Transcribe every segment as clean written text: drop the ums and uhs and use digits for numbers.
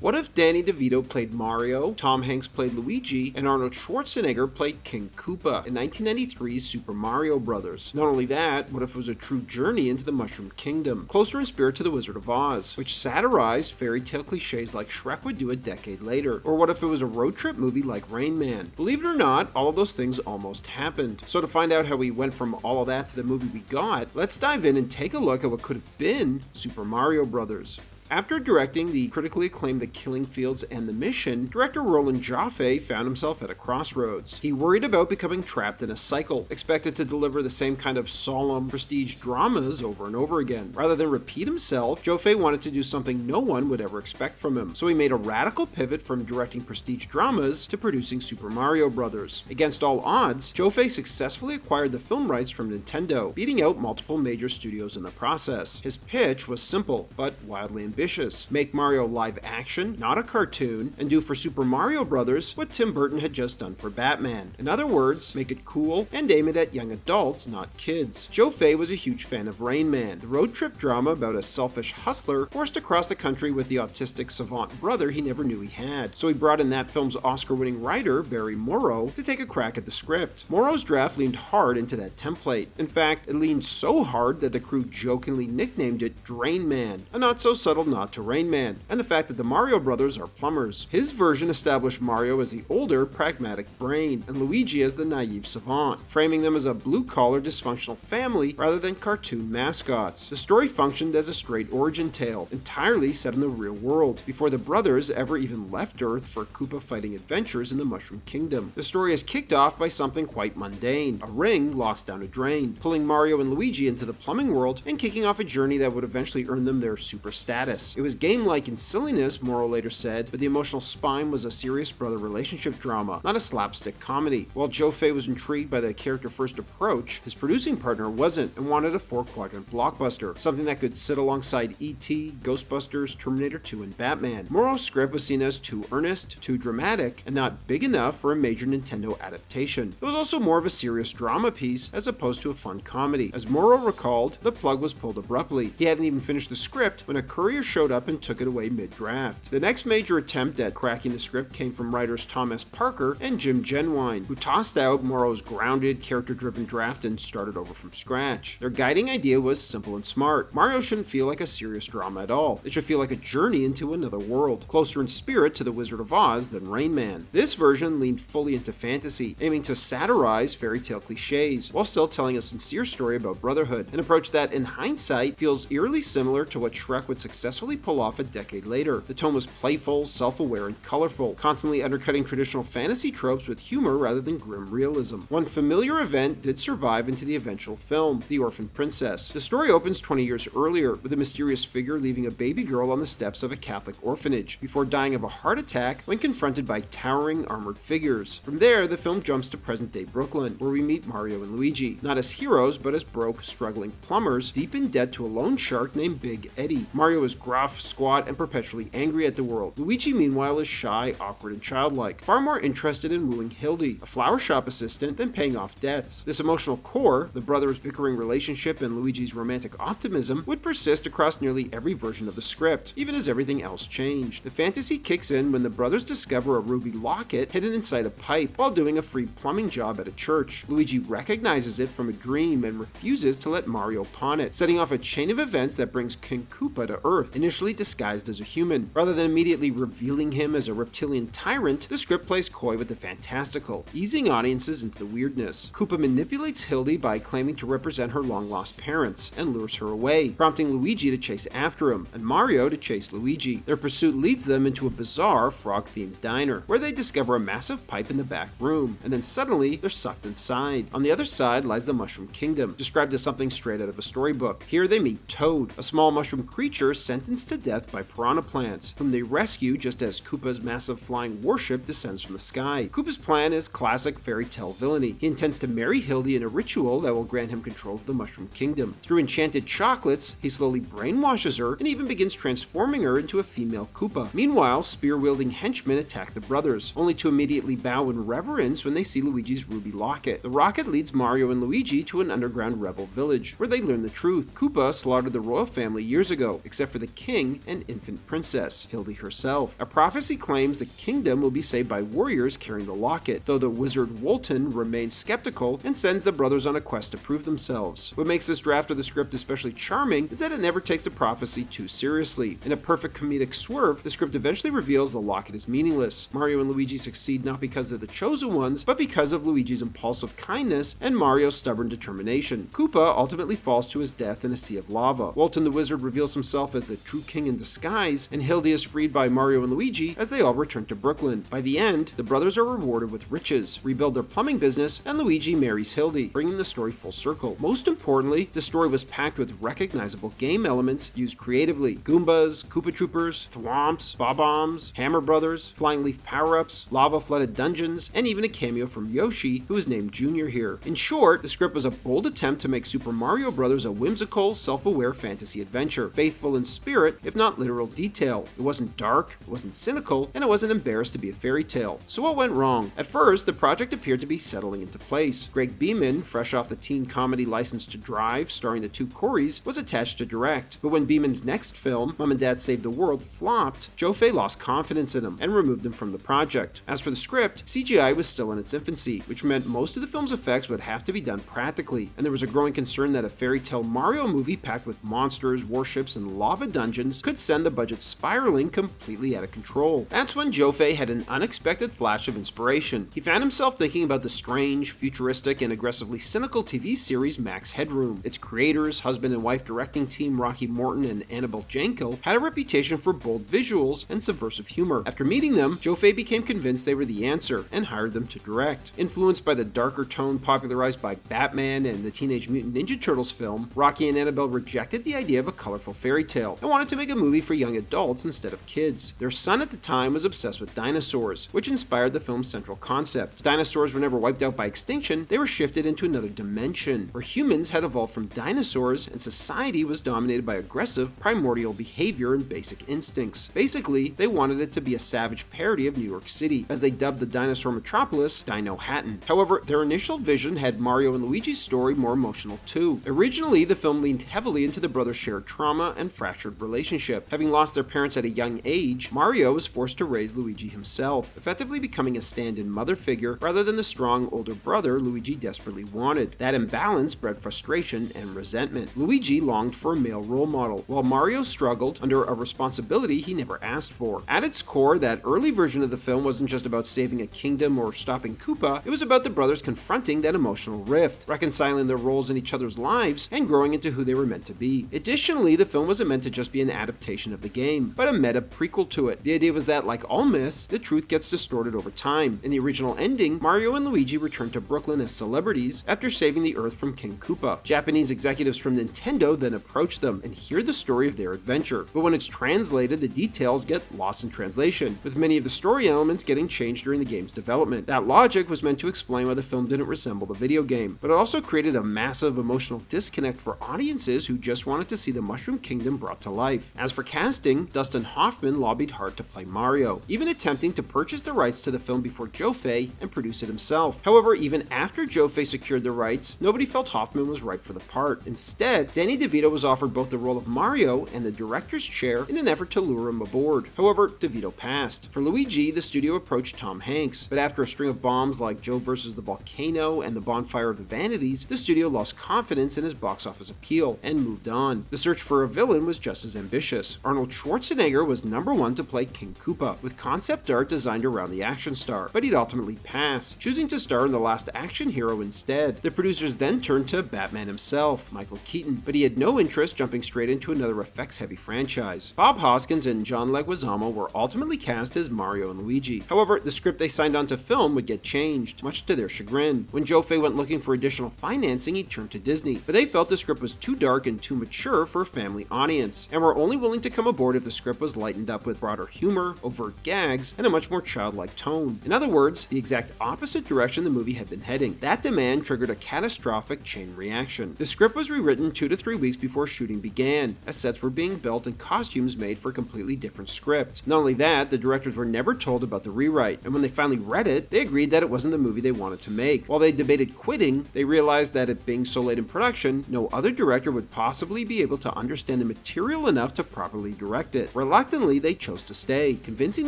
What if Danny DeVito played Mario, Tom Hanks played Luigi, and Arnold Schwarzenegger played King Koopa in 1993's Super Mario Bros.? Not only that, what if it was a true journey into the Mushroom Kingdom, closer in spirit to The Wizard of Oz, which satirized fairy tale cliches like Shrek would do a decade later? Or what if it was a road trip movie like Rain Man? Believe it or not, all of those things almost happened. So to find out how we went from all of that to the movie we got, let's dive in and take a look at what could have been Super Mario Bros. After directing the critically acclaimed The Killing Fields and The Mission, director Roland Joffé found himself at a crossroads. He worried about becoming trapped in a cycle, expected to deliver the same kind of solemn, prestige dramas over and over again. Rather than repeat himself, Joffé wanted to do something no one would ever expect from him, so he made a radical pivot from directing prestige dramas to producing Super Mario Bros. Against all odds, Joffé successfully acquired the film rights from Nintendo, beating out multiple major studios in the process. His pitch was simple, but wildly ambitious. Make Mario live action, not a cartoon, and do for Super Mario Bros. What Tim Burton had just done for Batman. In other words, make it cool and aim it at young adults, not kids. Joffé was a huge fan of Rain Man, the road trip drama about a selfish hustler forced across the country with the autistic savant brother he never knew he had. So he brought in that film's Oscar-winning writer, Barry Morrow, to take a crack at the script. Morrow's draft leaned hard into that template. In fact, it leaned so hard that the crew jokingly nicknamed it Drain Man, a not-so-subtle nod to Rain Man, and the fact that the Mario brothers are plumbers. His version established Mario as the older, pragmatic brain, and Luigi as the naive savant, framing them as a blue-collar, dysfunctional family rather than cartoon mascots. The story functioned as a straight origin tale, entirely set in the real world, before the brothers ever even left Earth for Koopa fighting adventures in the Mushroom Kingdom. The story is kicked off by something quite mundane, a ring lost down a drain, pulling Mario and Luigi into the plumbing world and kicking off a journey that would eventually earn them their super status. It was game-like in silliness, Morrow later said, but the emotional spine was a serious brother relationship drama, not a slapstick comedy. While Joffé was intrigued by the character-first approach, his producing partner wasn't and wanted a 4-quadrant blockbuster, something that could sit alongside E.T., Ghostbusters, Terminator 2, and Batman. Morrow's script was seen as too earnest, too dramatic, and not big enough for a major Nintendo adaptation. It was also more of a serious drama piece as opposed to a fun comedy. As Morrow recalled, the plug was pulled abruptly. He hadn't even finished the script when a courier showed up and took it away mid-draft. The next major attempt at cracking the script came from writers Tom S. Parker and Jim Genwine, who tossed out Morrow's grounded, character-driven draft and started over from scratch. Their guiding idea was simple and smart. Mario shouldn't feel like a serious drama at all. It should feel like a journey into another world, closer in spirit to The Wizard of Oz than Rain Man. This version leaned fully into fantasy, aiming to satirize fairy tale cliches, while still telling a sincere story about brotherhood, an approach that, in hindsight, feels eerily similar to what Shrek would successfully pull off a decade later. The tone was playful, self-aware, and colorful, constantly undercutting traditional fantasy tropes with humor rather than grim realism. One familiar event did survive into the eventual film, The Orphan Princess. The story opens 20 years earlier, with a mysterious figure leaving a baby girl on the steps of a Catholic orphanage, before dying of a heart attack when confronted by towering armored figures. From there, the film jumps to present-day Brooklyn, where we meet Mario and Luigi, not as heroes, but as broke, struggling plumbers, deep in debt to a loan shark named Big Eddie. Mario is gruff, squat, and perpetually angry at the world. Luigi, meanwhile, is shy, awkward, and childlike, far more interested in wooing Hildy, a flower shop assistant, than paying off debts. This emotional core, the brothers' bickering relationship and Luigi's romantic optimism, would persist across nearly every version of the script, even as everything else changed. The fantasy kicks in when the brothers discover a ruby locket hidden inside a pipe while doing a free plumbing job at a church. Luigi recognizes it from a dream and refuses to let Mario pawn it, setting off a chain of events that brings King Koopa to Earth, initially disguised as a human. Rather than immediately revealing him as a reptilian tyrant, the script plays coy with the fantastical, easing audiences into the weirdness. Koopa manipulates Hildy by claiming to represent her long-lost parents, and lures her away, prompting Luigi to chase after him, and Mario to chase Luigi. Their pursuit leads them into a bizarre frog-themed diner, where they discover a massive pipe in the back room, and then suddenly they're sucked inside. On the other side lies the Mushroom Kingdom, described as something straight out of a storybook. Here they meet Toad, a small mushroom creature sentenced to death by piranha plants, whom they rescue just as Koopa's massive flying warship descends from the sky. Koopa's plan is classic fairy tale villainy. He intends to marry Hildy in a ritual that will grant him control of the Mushroom Kingdom. Through enchanted chocolates, he slowly brainwashes her and even begins transforming her into a female Koopa. Meanwhile, spear-wielding henchmen attack the brothers, only to immediately bow in reverence when they see Luigi's ruby locket. The rocket leads Mario and Luigi to an underground rebel village, where they learn the truth. Koopa slaughtered the royal family years ago, except for the king and infant princess, Hildy herself. A prophecy claims the kingdom will be saved by warriors carrying the locket, though the wizard Walton remains skeptical and sends the brothers on a quest to prove themselves. What makes this draft of the script especially charming is that it never takes the prophecy too seriously. In a perfect comedic swerve, the script eventually reveals the locket is meaningless. Mario and Luigi succeed not because they're the chosen ones, but because of Luigi's impulsive kindness and Mario's stubborn determination. Koopa ultimately falls to his death in a sea of lava. Walton the wizard reveals himself as the true king in disguise, and Hildy is freed by Mario and Luigi as they all return to Brooklyn. By the end, the brothers are rewarded with riches, rebuild their plumbing business, and Luigi marries Hildy, bringing the story full circle. Most importantly, the story was packed with recognizable game elements used creatively. Goombas, Koopa Troopers, Thwomps, Bob-Ombs, Hammer Brothers, Flying Leaf power-ups, lava-flooded dungeons, and even a cameo from Yoshi, who is named Junior here. In short, the script was a bold attempt to make Super Mario Bros. A whimsical, self-aware fantasy adventure, faithful in spirit, if not literal detail. It wasn't dark, it wasn't cynical, and it wasn't embarrassed to be a fairy tale. So what went wrong? At first, the project appeared to be settling into place. Greg Beeman, fresh off the teen comedy License to Drive, starring the two Coreys, was attached to direct. But when Beeman's next film, Mom and Dad Saved the World, flopped, Joffé lost confidence in him and removed him from the project. As for the script, CGI was still in its infancy, which meant most of the film's effects would have to be done practically, and there was a growing concern that a fairy tale Mario movie packed with monsters, warships, and lava dungeons could send the budget spiraling completely out of control. That's when Joffé had an unexpected flash of inspiration. He found himself thinking about the strange, futuristic, and aggressively cynical TV series Max Headroom. Its creators, husband and wife directing team Rocky Morton and Annabel Jankel, had a reputation for bold visuals and subversive humor. After meeting them, Joffé became convinced they were the answer and hired them to direct. Influenced by the darker tone popularized by Batman and the Teenage Mutant Ninja Turtles film, Rocky and Annabel rejected the idea of a colorful fairy tale and wanted to make a movie for young adults instead of kids. Their son at the time was obsessed with dinosaurs, which inspired the film's central concept. Dinosaurs were never wiped out by extinction, they were shifted into another dimension, where humans had evolved from dinosaurs and society was dominated by aggressive, primordial behavior and basic instincts. Basically, they wanted it to be a savage parody of New York City, as they dubbed the dinosaur metropolis Dino Hatton. However, their initial vision had Mario and Luigi's story more emotional too. Originally, the film leaned heavily into the brothers' shared trauma and fractured relationship. Having lost their parents at a young age, Mario was forced to raise Luigi himself, effectively becoming a stand-in mother figure rather than the strong older brother Luigi desperately wanted. That imbalance bred frustration and resentment. Luigi longed for a male role model, while Mario struggled under a responsibility he never asked for. At its core, that early version of the film wasn't just about saving a kingdom or stopping Koopa, it was about the brothers confronting that emotional rift, reconciling their roles in each other's lives, and growing into who they were meant to be. Additionally, the film wasn't meant to just be an adaptation of the game, but a meta prequel to it. The idea was that, like all myths, the truth gets distorted over time. In the original ending, Mario and Luigi return to Brooklyn as celebrities after saving the Earth from King Koopa. Japanese executives from Nintendo then approach them and hear the story of their adventure, but when it's translated, the details get lost in translation, with many of the story elements getting changed during the game's development. That logic was meant to explain why the film didn't resemble the video game, but it also created a massive emotional disconnect for audiences who just wanted to see the Mushroom Kingdom brought to life. As for casting, Dustin Hoffman lobbied hard to play Mario, even attempting to purchase the rights to the film before Joffé and produce it himself. However, even after Joffé secured the rights, nobody felt Hoffman was right for the part. Instead, Danny DeVito was offered both the role of Mario and the director's chair in an effort to lure him aboard. However, DeVito passed. For Luigi, the studio approached Tom Hanks, but after a string of bombs like Joe vs. the Volcano and The Bonfire of the Vanities, the studio lost confidence in his box office appeal and moved on. The search for a villain was just as ambitious. Arnold Schwarzenegger was number one to play King Koopa, with concept art designed around the action star, but he'd ultimately pass, choosing to star in The Last Action Hero instead. The producers then turned to Batman himself, Michael Keaton, but he had no interest jumping straight into another effects-heavy franchise. Bob Hoskins and John Leguizamo were ultimately cast as Mario and Luigi. However, the script they signed on to film would get changed, much to their chagrin. When Joffé went looking for additional financing, he turned to Disney, but they felt the script was too dark and too mature for a family audience, and were only willing to come aboard if the script was lightened up with broader humor, overt gags, and a much more childlike tone. In other words, the exact opposite direction the movie had been heading. That demand triggered a catastrophic chain reaction. The script was rewritten 2 to 3 weeks before shooting began, as sets were being built and costumes made for a completely different script. Not only that, the directors were never told about the rewrite, and when they finally read it, they agreed that it wasn't the movie they wanted to make. While they debated quitting, they realized that it being so late in production, no other director would possibly be able to understand the material material enough to properly direct it. Reluctantly, they chose to stay, convincing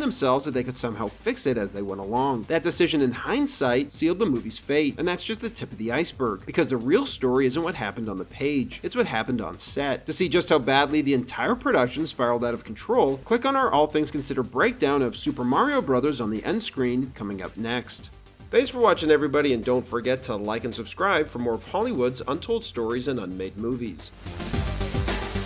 themselves that they could somehow fix it as they went along. That decision in hindsight sealed the movie's fate, and that's just the tip of the iceberg, because the real story isn't what happened on the page, it's what happened on set. To see just how badly the entire production spiraled out of control, click on our All Things Considered breakdown of Super Mario Bros. On the end screen, coming up next. Thanks for watching, everybody, and don't forget to like and subscribe for more of Hollywood's untold stories and unmade movies.